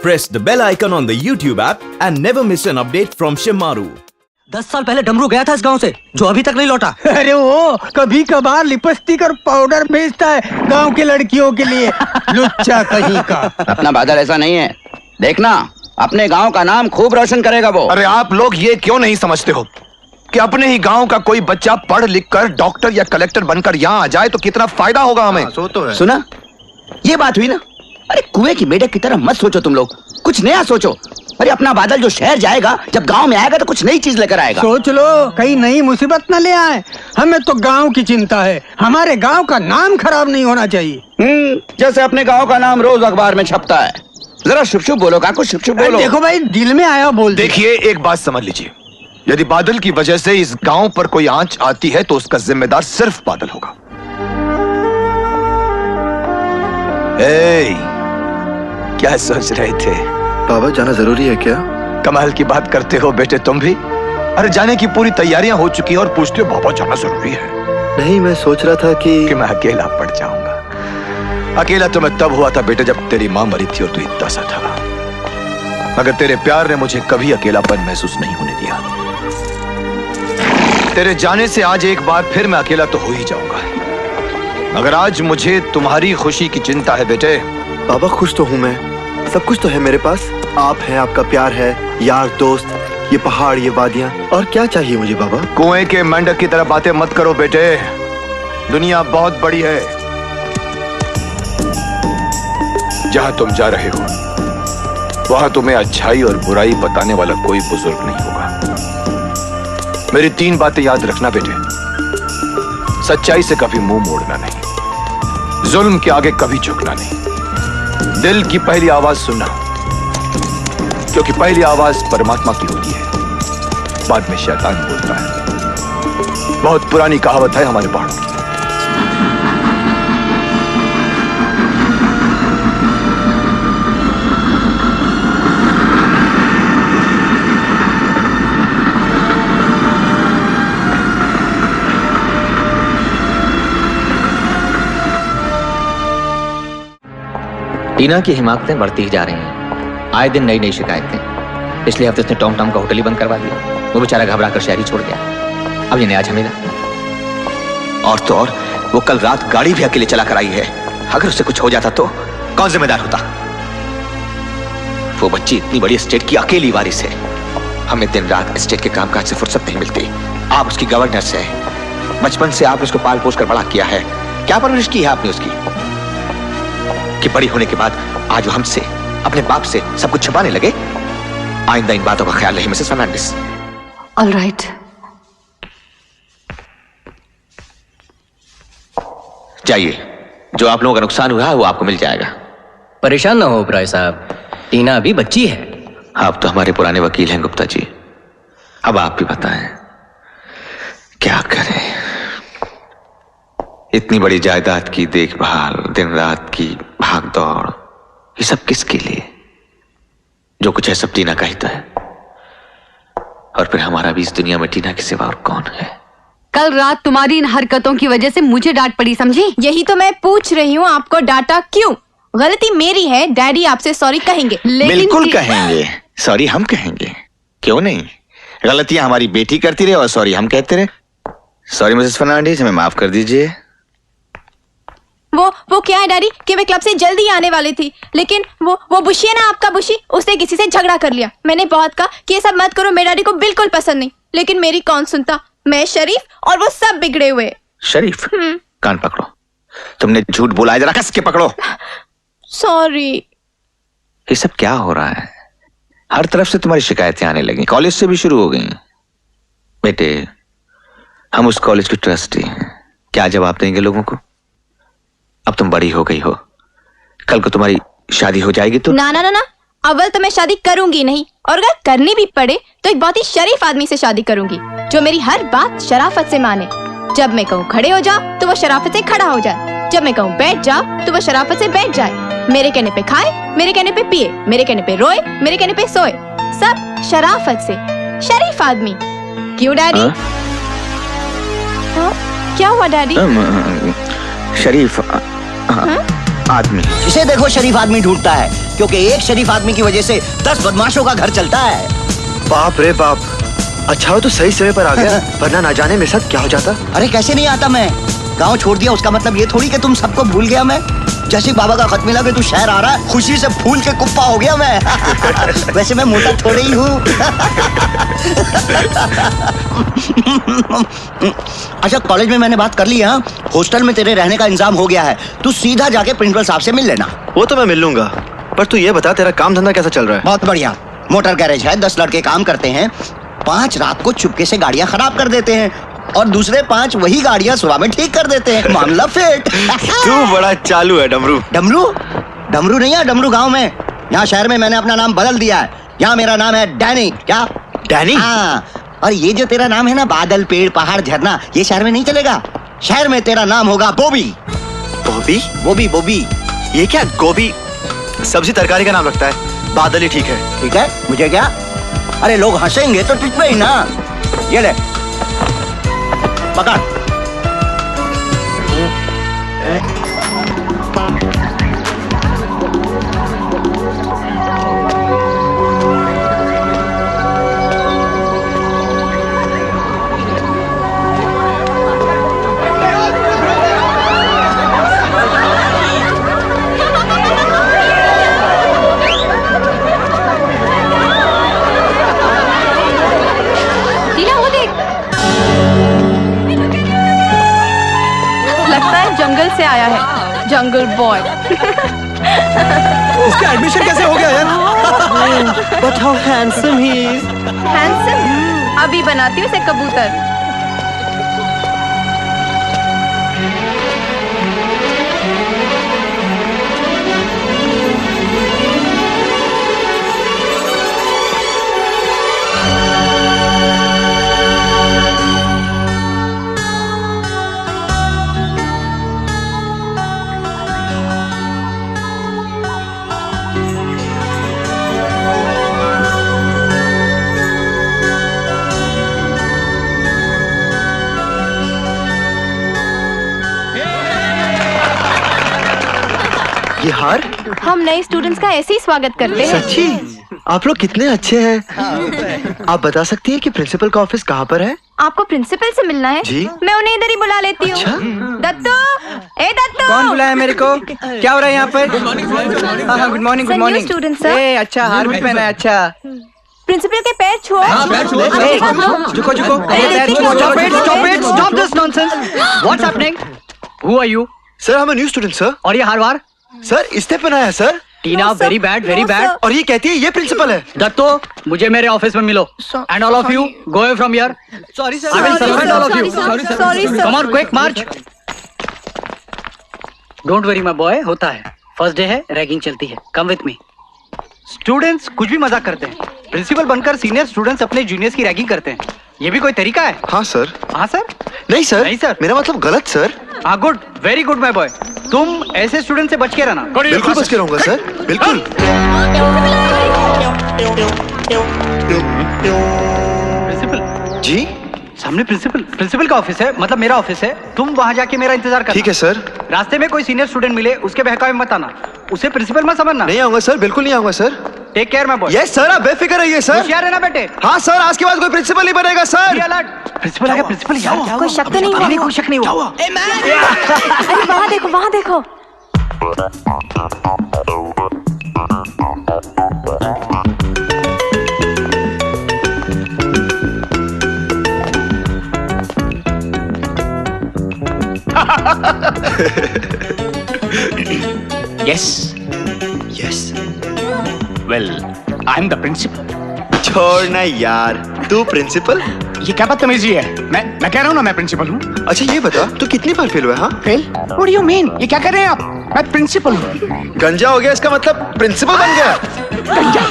Press the bell icon on the YouTube app and never miss an update from Shimaru. 10 साल पहले डमरू गया था इस गांव से, जो अभी तक नहीं लौटा। अरे वो कभी कभार लिपस्टिक और पाउडर भेजता है गांव के लड़कियों के लिए। लुच्चा कहीं का। अपना बादल ऐसा नहीं है, देखना अपने गांव का नाम खूब रोशन करेगा वो। अरे आप लोग ये क्यों नहीं समझते हो कि अपने ही गांव का कोई बच्चा पढ़ लिख कर डॉक्टर या कलेक्टर बनकर यहाँ आ जाए तो कितना फायदा होगा हमें। तो है। सुना, ये बात हुई ना। अरे कुएं की मेढक की तरह मत सोचो तुम लोग, कुछ नया सोचो। अरे अपना बादल जो शहर जाएगा, जब गांव में आएगा तो कुछ नई चीज लेकर आएगा। सोच लो कहीं नई मुसीबत न ले आए। हमें तो गांव की चिंता है, हमारे गांव का नाम खराब नहीं होना चाहिए। जैसे अपने गांव का नाम रोज अखबार में छपता है। जरा शुभ शुभ बोलो काकू, शुभ शुभ बोलो। देखो भाई, दिल में आया बोल। देखिए एक बात समझ लीजिए, यदि बादल की वजह से इस गांव पर कोई आंच आती है तो उसका जिम्मेदार सिर्फ बादल होगा। क्या सोच रहे थे? बाबा जाना जरूरी है क्या? कमाल की बात करते हो बेटे तुम भी। अरे जाने की पूरी तैयारियां हो चुकी हैं और पूछते हो बाबा जाना जरूरी है। नहीं, मैं सोच रहा था कि मैं अकेला पड़ जाऊंगा। अकेला तो मैं तब हुआ था बेटे जब तेरी मां मरी थी और तू इतना सा था, मगर तेरे प्यार ने मुझे कभी अकेलापन महसूस नहीं होने दिया। तेरे जाने से आज एक बार फिर मैं अकेला तो हो ही जाऊंगा, मगर आज मुझे तुम्हारी खुशी की चिंता है बेटे। बाबा खुश तो हूँ मैं, सब कुछ तो है मेरे पास। आप हैं, आपका प्यार है, यार दोस्त, ये पहाड़, ये वादियां, और क्या चाहिए मुझे बाबा? कुएं के मेंढक की तरह बातें मत करो बेटे, दुनिया बहुत बड़ी है। जहां तुम जा रहे हो वहां तुम्हें अच्छाई और बुराई बताने वाला कोई बुजुर्ग नहीं होगा। मेरी 3 बातें याद रखना बेटे। सच्चाई से कभी मुंह मोड़ना नहीं, जुल्म के आगे कभी झुकना नहीं, दिल की पहली आवाज सुनना, क्योंकि पहली आवाज परमात्मा की होती है, बाद में शैतान बोलता है। बहुत पुरानी कहावत है हमारे पहाड़ों की। टीना की हिमाकतें बढ़ती ही जा रही हैं। आए दिन नई नई शिकायतें। पिछले हफ्ते उसने टॉम टॉम का होटल ही बंद करवा दिया। वो बेचारा घबरा कर शहर ही छोड़ गया। अब ये नया झमेला। और तो और वो कल रात गाड़ी भी अकेले चला कर आई है। अगर उससे कुछ हो जाता तो कौन जिम्मेदार होता? वो बच्ची इतनी बड़ी एस्टेट की अकेली वारिस है। हमें दिन रात एस्टेट के कामकाज से फुर्सत नहीं मिलती। आप उसकी गवर्नेंस है, बचपन से आपने उसको पाल पोस कर बड़ा किया है। क्या परवरिश की है आपने उसकी कि बड़ी होने के बाद आज वो हमसे, अपने बाप से सब कुछ छुपाने लगे? आइंदा इन बातों का ख्याल रहे मिसेस फर्नांडिस। All right. जाइए, जो आप लोगों का नुकसान हुआ है वो आपको मिल जाएगा। परेशान ना हो ओबराय साहब, टीना अभी बच्ची है। आप तो हमारे पुराने वकील हैं गुप्ता जी, अब आप भी बताएं क्या करें। इतनी बड़ी जायदाद की देखभाल, दिन रात की भाग दौड़, ये सब किसके लिए? जो कुछ है सब टीना का ही तो है। और फिर हमारा भी इस दुनिया में टीना के सिवा और कौन है? कल रात तुम्हारी इन हरकतों की वजह से मुझे डांट पड़ी, समझी? यही तो मैं पूछ रही हूँ, आपको डांटा क्यों? गलती मेरी है, डैडी आपसे सॉरी कहेंगे। लेकिन बिल्कुल कहेंगे, सॉरी हम कहेंगे, क्यों नहीं? गलतियां हमारी बेटी करती रहे और सॉरी हम कहते रहे। सॉरी मिसेस फर्नांडिस, हमें माफ कर दीजिए। वो क्या है डैडी कि मैं क्लब से जल्दी आने वाली थी, लेकिन वो बुशी है ना आपका बुशी, उसने किसी से झगड़ा कर लिया। मैंने बहुत कहा कि ये सब मत करो, मेरे डैडी को बिल्कुल पसंद नहीं, लेकिन मेरी कौन सुनता। मैं शरीफ और वो सब बिगड़े हुए। शरीफ? कान पकड़ो, तुमने झूठ बोला है, जरा कस के पकड़ो। सॉरी। ये सब क्या हो रहा है? हर तरफ से तुम्हारी शिकायतें आने लगी, कॉलेज से भी शुरू हो गई। बेटे, हम उस कॉलेज के ट्रस्टी हैं, क्या जवाब देंगे लोगों को? अब तुम बड़ी हो गई हो, कल को तुम्हारी शादी हो जाएगी तो? ना ना ना ना, अव्वल तो मैं शादी करूंगी नहीं, और अगर करनी भी पड़े तो एक बहुत ही शरीफ आदमी से शादी करूंगी, जो मेरी हर बात शराफत से माने। जब मैं कहूँ खड़े हो जा तो वो शराफत से खड़ा हो जाए, जब मैं कहूँ बैठ जा तो वो शराफत से बैठ जाए। मेरे कहने पे खाए, मेरे कहने पे पिए, मेरे कहने पे रोए, मेरे कहने पे सोए, सब शराफत से। शरीफ आदमी। क्यों डैडी? क्या हुआ डैडी? शरीफ आदमी। इसे देखो शरीफ आदमी ढूंढता है, क्योंकि एक शरीफ आदमी की वजह से 10 बदमाशों का घर चलता है। बाप रे बाप, अच्छा हो तो सही समय पर आ गया, वरना ना जाने मेरे साथ क्या हो जाता। अरे कैसे नहीं आता मैं, गांव छोड़ दिया उसका मतलब ये थोड़ी कि तुम सबको भूल गया मैं। जैसे बाबा का खत मिला कि तू शहर आ रहा है, खुशी से फूल के कुप्पा हो गया मैं। वैसे मैं मोटा थोड़ी ही हूँ। अच्छा कॉलेज में मैंने बात कर ली है, हॉस्टल में तेरे रहने का इंतजाम हो गया है, तू सीधा जाके प्रिंसिपल साहब से मिल लेना। वो तो मैं मिल लूंगा, पर तू ये बता तेरा काम धंधा कैसा चल रहा है? बहुत बढ़िया, मोटर गैरेज है, 10 लड़के काम करते हैं, 5 रात को चुपके से गाड़ियां खराब कर देते हैं और दूसरे 5 वही गाड़ियां सुबह में ठीक कर देते हैं। मामला फिट। तू बड़ा चालू है डमरू। डमरू? डमरू नहीं है, डमरू गांव में। यहाँ शहर में मैंने अपना नाम बदल दिया है, यहाँ मेरा नाम है डैनी। क्या डैनी? हाँ, और ये जो तेरा नाम है ना, बादल पेड़ पहाड़ झरना, ये शहर में नहीं चलेगा। शहर में तेरा नाम होगा बोबी। बॉबी? बोबी बोबी। ये क्या गोभी सब्जी तरकारी का नाम लगता है, बादल ही ठीक है। ठीक है, मुझे क्या, अरे लोग हंसेंगे तो तुझ पे ही ना। ये ले पकड़। जंगल से आया है, जंगल बॉय। इसका एडमिशन कैसे हो गया यार? But how handsome he is. Handsome? अभी बनाती हूँ इसे कबूतर। ये हार? हम नए स्टूडेंट्स का ऐसे ही स्वागत करते हैं। सच्ची? आप लोग कितने अच्छे हैं। आप बता सकती हैं कि प्रिंसिपल का ऑफिस कहाँ पर है? आपको प्रिंसिपल से मिलना है? जी। मैं उन्हें इधर ही बुला लेती हूँ। अच्छा? दत्तू, ए दत्तू। कौन बुलाया मेरे को? क्या हो रहा है यहाँ पर? Good morning, good morning. Student sir. ए अच्छा, हार भी पहना है। अच्छा, प्रिंसिपल के पैर छुओ। झुको झुको। Stop this nonsense. What's happening? Who are you? Sir हम न्यू स्टूडेंट सर। और ये हार वार? सर इसने पहनाया सर। टीना, वेरी बैड, वेरी बैड। और ये कहती है ये प्रिंसिपल है। दत्तो, मुझे मेरे ऑफिस में मिलो। And all of you go away from here. Sorry sir, I will suspend all of you. Sorry sir. Come on quick March. Don't worry my boy, होता है, फर्स्ट डे है, रैगिंग चलती है, कम विथ मी। स्टूडेंट्स कुछ भी मजाक करते हैं, प्रिंसिपल बनकर सीनियर स्टूडेंट्स अपने जूनियर्स की रैगिंग करते हैं, ये भी कोई तरीका है? हाँ सर। हाँ सर? नहीं सर, नहीं सर, मेरा मतलब गलत सर। हाँ good, very good my boy, तुम ऐसे स्टूडेंट से बच के रहना। बिल्कुल बच के रहूंगा सर, बिल्कुल। प्रिंसिपल जी? सामने प्रिंसिपल का ऑफिस है, मतलब मेरा ऑफिस है, तुम वहां जाके मेरा इंतजार करना। ठीक है सर। रास्ते में कोई सीनियर स्टूडेंट मिले, उसके बहकावे में मत आना, उसे प्रिंसिपल मत समझना। नहीं आऊंगा सर, बिल्कुल नहीं आऊंगा sir. Take care my boy. Yes sir, आप बेफिक्र रहिए सर। होशियार रहना बेटे। हाँ सर, आज के बाद कोई प्रिंसिपल नहीं बनेगा सर। प्रिंसिपल आ गया, प्रिंसिपल यार। कोई शक तो नहीं हुआ? नहीं, कोई शक नहीं हुआ। अरे वहाँ देखो, वहाँ देखो। Yes. Yes. Well, I'm the principal. छोड़ना यार, तू प्रिंसिपल? ये क्या बदतमीजी है? मैं कह रहा हूँ ना मैं प्रिंसिपल हूँ। अच्छा ये बता, तू कितनी बार फेल हुआ? हाँ fail? What do you mean? ये क्या कर रहे हैं आप? मैं प्रिंसिपल हूँ। गंजा हो गया इसका मतलब प्रिंसिपल बन गया। गंजा?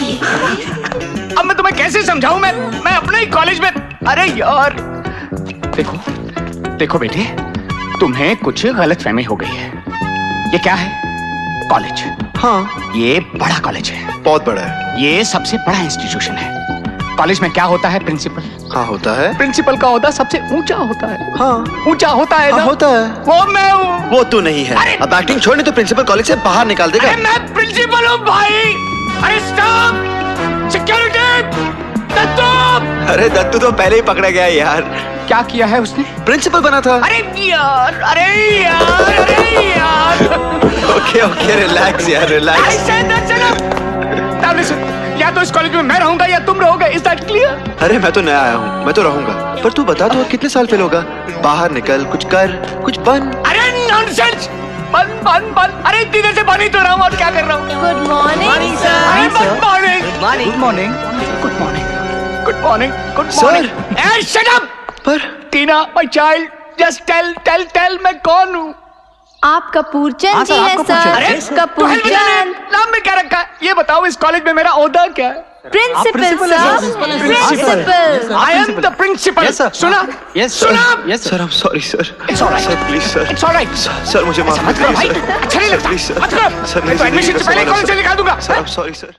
अब मैं तुम्हें कैसे समझाऊं? मैं अपने ही कॉलेज में। अरे यार देखो बेटे, तुम्हें कुछ गलतफहमी हो गई है। ये क्या है? कॉलेज। हाँ ये बड़ा कॉलेज है, बहुत बड़ा है। ये सबसे बड़ा इंस्टीट्यूशन है। कॉलेज में क्या होता है? प्रिंसिपल। हाँ होता है। प्रिंसिपल का होता सबसे ऊंचा होता है। हाँ ऊंचा होता है हाँ, ना? होता है। वो मैं हूँ। वो तू नहीं है। अब एक्टिंग छोड़ने तो प्रिंसिपल कॉलेज से बाहर निकाल देगा। अरे मैं प्रिंसिपल हूँ भाई। अरे स्टॉप! सिक्योरिटी! दत्तू! अरे दत्तू तो पहले ही पकड़ा गया यार। क्या किया है उसने? प्रिंसिपल बना था। अरे यार, अरे यार, अरे यार। ओके ओके रिलैक्स यार रिलैक्स। या तो इस कॉलेज में मैं रहूंगा या तुम रहोगे। Is that clear? अरे मैं तो नया आया हूँ, मैं तो रहूंगा। पर तू बता तो कितने साल फेल होगा? बाहर निकल, कुछ कर, कुछ बन। अरे नॉनसेंस! बन बन बन! अरे इतनी देर से बन ही तो रहा हूँ और क्या कर रहा हूँ? गुड मॉर्निंग अरे good morning! Good morning. Good morning! Good morning! Good Sir! Morning! ए शट अप! पर Tina, my child, just tell मैं कौन हूँ? आप कपूरचंद हाँ, जी सर, आप हैं कपूरचंद। सर। तो कपूरचंद। नाम में क्या रखा है? ये बताओ इस कॉलेज में मेरा ओहदा क्या है? Principal sir. Principal. I am the principal. Yes, sir. सुना? Yes, सुना? Yes, sir. Sir I am sorry sir. It's all right. Sir please sir. It's all right. Sir मुझे माफ मत करो भाई। कीजिए सर। अच्छा नहीं सर लगता। Please sir. मत करो। सर मैं तो एडमिशन से पहले कॉलेज से निकाल दूंगा। Sir I am sorry sir.